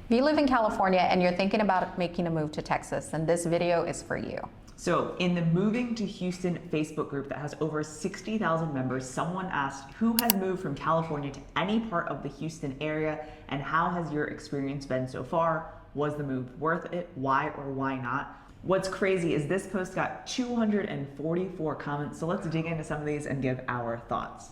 If you live in California and you're thinking about making a move to Texas, then this video is for you. So in the Moving to Houston Facebook group that has over 60,000 members, someone asked who has moved from California to any part of the Houston area and how has your experience been so far? Was the move worth it? Why or why not? What's crazy is this post got 244 comments, so let's dig into some of these and give our thoughts.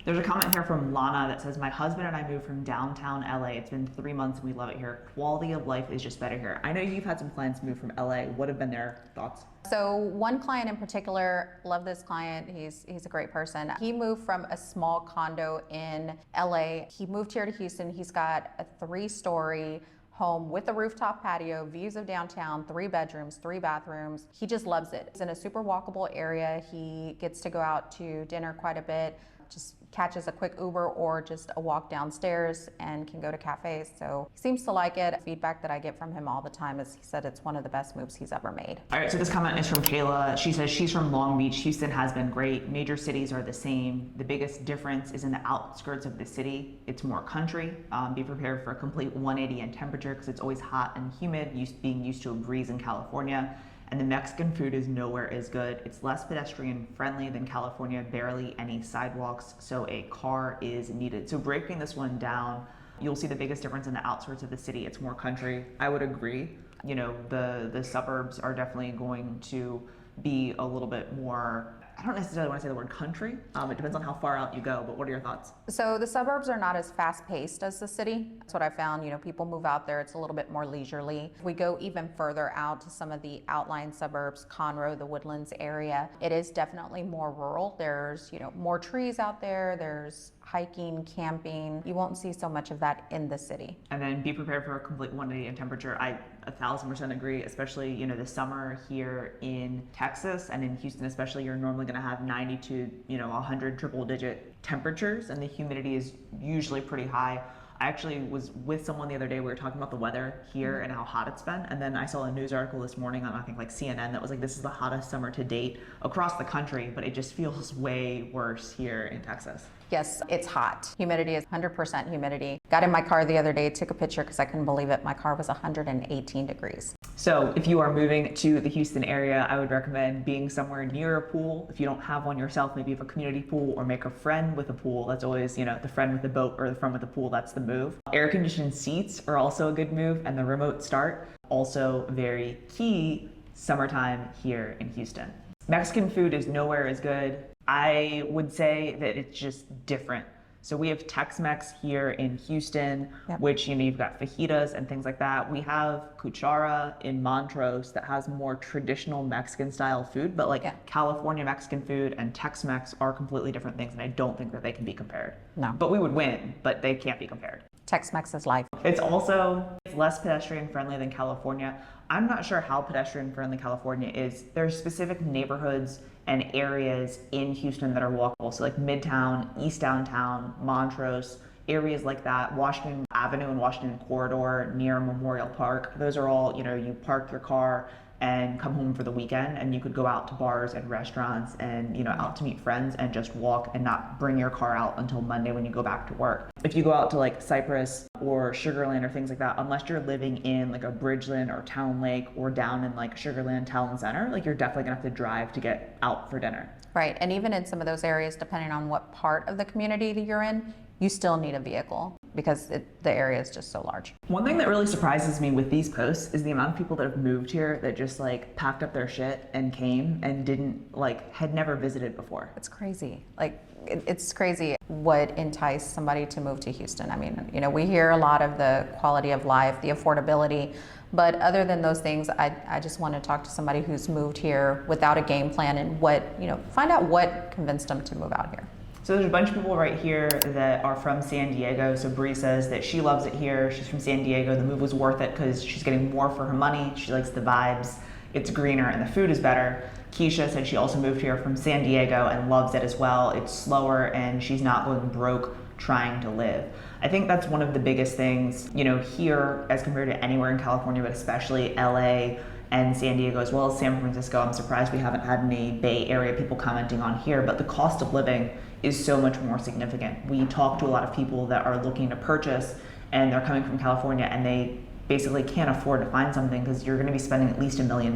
There's a comment here from Lana that says, my husband and I moved from downtown LA. It's been 3 months and we love it here. Quality of life is just better here. I know you've had some clients move from LA. What have been their thoughts? So one client in particular, love this client. He's a great person. He moved from a small condo in LA. He moved here to Houston. He's got a 3-story home with a rooftop patio, views of downtown, 3 bedrooms, 3 bathrooms. He just loves it. It's in a super walkable area. He gets to go out to dinner quite a bit, just catches a quick Uber or just a walk downstairs and can go to cafes. So he seems to like it. Feedback that I get from him all the time is he said it's one of the best moves he's ever made. All right, so this comment is from Kayla. She says she's from Long Beach. Houston has been great. Major cities are the same. The biggest difference is in the outskirts of the city. It's more country. Be prepared for a complete 180 in temperature because it's always hot and humid, being used to a breeze in California. And the Mexican food is nowhere as good. It's less pedestrian friendly than California, barely any sidewalks, so a car is needed. So breaking this one down, you'll see the biggest difference in the outskirts of the city. It's more country. I would agree. You know, the suburbs are definitely going to be a little bit more, I don't necessarily want to say the word country. It depends on how far out you go, but what are your thoughts? So the suburbs are not as fast paced as the city. That's what I found. You know, people move out there, it's a little bit more leisurely. If we go even further out to some of the outlying suburbs, Conroe, the Woodlands area, it is definitely more rural. There's, you know, more trees out there. There's hiking, camping. You won't see so much of that in the city. And then be prepared for a complete 180 in temperature. I 1000% agree, especially, you know, the summer here in Texas and in Houston especially, you're normally going to have 90 to, you know, 100 triple digit temperatures and the humidity is usually pretty high. I actually was with someone the other day, we were talking about the weather here and how hot it's been, and then I saw a news article this morning on I think like CNN that was like, this is the hottest summer to date across the country, but it just feels way worse here in Texas. Yes, it's hot. Humidity is 100% humidity. Got in my car the other day, took a picture because I couldn't believe it. My car was 118 degrees. So if you are moving to the Houston area, I would recommend being somewhere near a pool. If you don't have one yourself, maybe you have a community pool or make a friend with a pool. That's always, you know, the friend with the boat or the friend with the pool, that's the move. Air conditioned seats are also a good move, and the remote start, also very key summertime here in Houston. Mexican food is nowhere as good. I would say that it's just different. So we have Tex-Mex here in Houston, which, you know, you've got fajitas and things like that. We have Cuchara in Montrose that has more traditional Mexican style food, but like California Mexican food and Tex-Mex are completely different things, and I don't think that they can be compared. No. But we would win, but they can't be compared. Tex-Mex is life. It's also less pedestrian friendly than California. I'm not sure how pedestrian friendly California is. There's specific neighborhoods and areas in Houston that are walkable. So like Midtown, East Downtown, Montrose, areas like that, Washington Avenue and Washington Corridor near Memorial Park. Those are all, you know, you park your car and come home for the weekend and you could go out to bars and restaurants and, you know, out to meet friends and just walk and not bring your car out until Monday when you go back to work. If you go out to like Cypress or Sugarland or things like that, unless you're living in like a Bridgeland or Town Lake or down in like Sugarland Town Center, like you're definitely gonna have to drive to get out for dinner. Right, and even in some of those areas, depending on what part of the community that you're in, you still need a vehicle because the area is just so large. One thing that really surprises me with these posts is the amount of people that have moved here that just like packed up their shit and came and didn't like, had never visited before. It's crazy. Like, it's crazy what enticed somebody to move to Houston. I mean, you know, we hear a lot of the quality of life, the affordability, but other than those things, I just want to talk to somebody who's moved here without a game plan and what, you know, find out what convinced them to move out here. So there's a bunch of people right here that are from San Diego. So Bree says that she loves it here. She's from San Diego. The move was worth it because she's getting more for her money. She likes the vibes. It's greener and the food is better. Keisha said she also moved here from San Diego and loves it as well. It's slower and she's not going broke trying to live. I think that's one of the biggest things, you know, here as compared to anywhere in California, but especially LA and San Diego as well as San Francisco. I'm surprised we haven't had any Bay Area people commenting on here, but the cost of living is so much more significant. We talk to a lot of people that are looking to purchase and they're coming from California and they basically can't afford to find something because you're going to be spending at least $1 million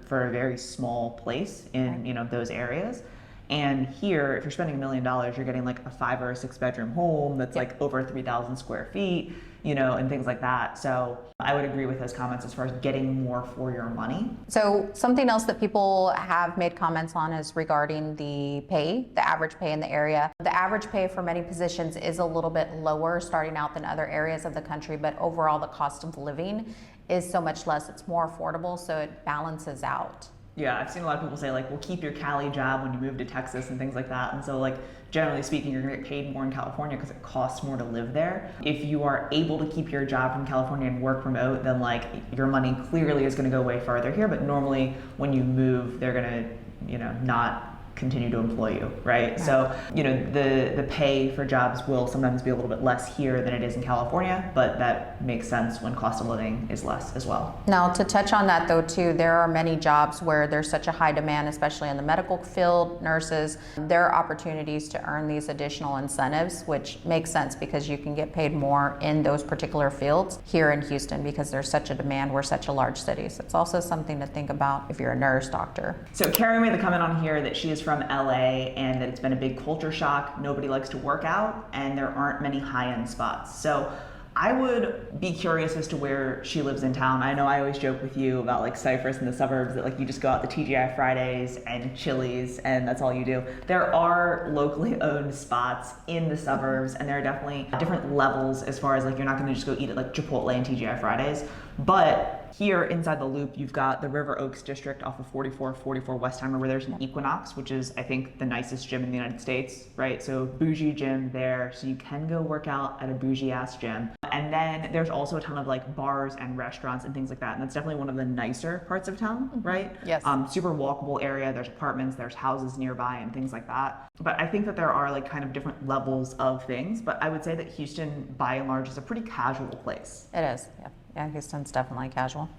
for a very small place in, you know, those areas. And here, if you're spending $1 million, you're getting like a 5 or 6 bedroom home that's like over 3,000 square feet, you know, and things like that. So I would agree with those comments as far as getting more for your money. So something else that people have made comments on is regarding the pay, the average pay in the area. The average pay for many positions is a little bit lower starting out than other areas of the country, but overall the cost of living is so much less. It's more affordable, so it balances out. Yeah, I've seen a lot of people say like, well, keep your CALI job when you move to Texas and things like that. And so like, generally speaking, you're gonna get paid more in California because it costs more to live there. If you are able to keep your job from California and work remote, then like your money clearly is gonna go way farther here. But normally when you move, they're gonna, you know, not continue to employ you, right? So, you know, the pay for jobs will sometimes be a little bit less here than it is in California, but that makes sense when cost of living is less as well. Now, to touch on that though too, there are many jobs where there's such a high demand, especially in the medical field, nurses. There are opportunities to earn these additional incentives, which makes sense because you can get paid more in those particular fields here in Houston because there's such a demand. We're such a large city. So it's also something to think about if you're a nurse, doctor. So Carrie made the comment on here that she is from LA and that it's been a big culture shock. Nobody likes to work out and there aren't many high-end spots. So I would be curious as to where she lives in town. I know I always joke with you about like Cypress in the suburbs that like you just go out to TGI Fridays and Chili's and that's all you do. There are locally owned spots in the suburbs and there are definitely different levels as far as like you're not gonna just go eat at like Chipotle and TGI Fridays. But here inside the loop, you've got the River Oaks district off of 4444 Westheimer where there's an Equinox, which is I think the nicest gym in the United States, right? So bougie gym there, so you can go work out at a bougie ass gym. And then there's also a ton of like bars and restaurants and things like that. And that's definitely one of the nicer parts of town, right? Yes. Super walkable area. There's apartments, there's houses nearby and things like that. But I think that there are like kind of different levels of things. But I would say that Houston by and large is a pretty casual place. It is, yeah. Yeah, Houston's definitely casual.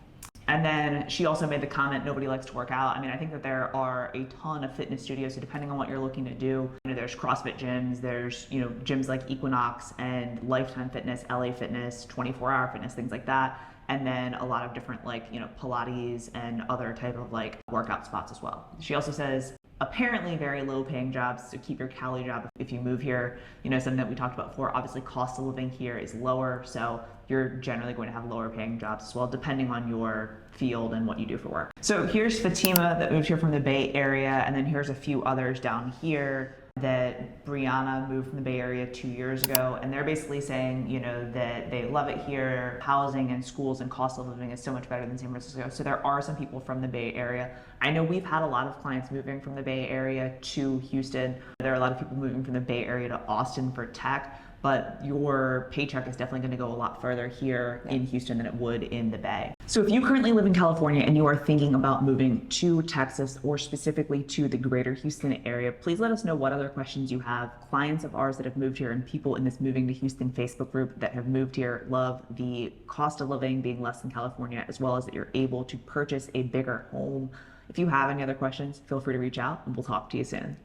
And then she also made the comment, nobody likes to work out. I mean, I think that there are a ton of fitness studios, so depending on what you're looking to do, you know, there's CrossFit gyms, there's, you know, gyms like Equinox and Lifetime Fitness, LA Fitness, 24-hour fitness, things like that. And then a lot of different like, you know, Pilates and other type of like workout spots as well. She also says, apparently very low paying jobs, so keep your CALI job if you move here. You know, something that we talked about before, obviously cost of living here is lower, so you're generally going to have lower paying jobs as well, depending on your field and what you do for work. So here's Fatima that moved here from the Bay Area, and then here's a few others down here that Brianna moved from the Bay Area 2 years ago, and they're basically saying, you know, that they love it here. Housing and schools and cost of living is so much better than San Francisco. So there are some people from the Bay Area. I know we've had a lot of clients moving from the Bay Area to Houston. There are a lot of people moving from the Bay Area to Austin for tech, but your paycheck is definitely going to go a lot further here in Houston than it would in the Bay. So if you currently live in California and you are thinking about moving to Texas or specifically to the greater Houston area, please let us know what other questions you have. Clients of ours that have moved here and people in this Moving to Houston Facebook group that have moved here love the cost of living being less than California, as well as that you're able to purchase a bigger home. If you have any other questions, feel free to reach out and we'll talk to you soon.